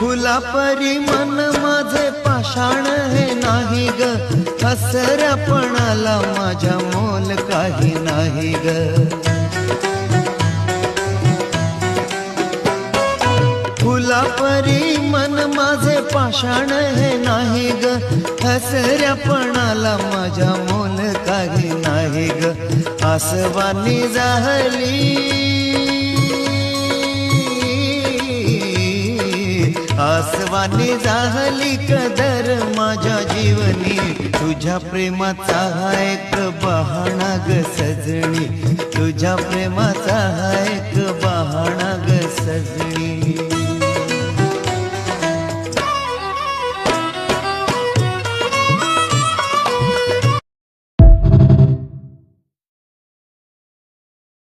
फुला परी मन माझे पाषाण हे नाही ग, हसऱ्यापणाला माझ्या मोल काही नाही ग. फुला परी मन माझे पाषाण हे नाही ग, हसऱ्यापणाला माझ्या मोल काही नाही ग. आसवानी जाहली आसवानी जाहली कदर माझ्या जीवनी, तुझ्या प्रेमाचा हा एक बहाणा ग सजणी, तुझ्या प्रेमाचा हा एक बहाणा ग सजणी.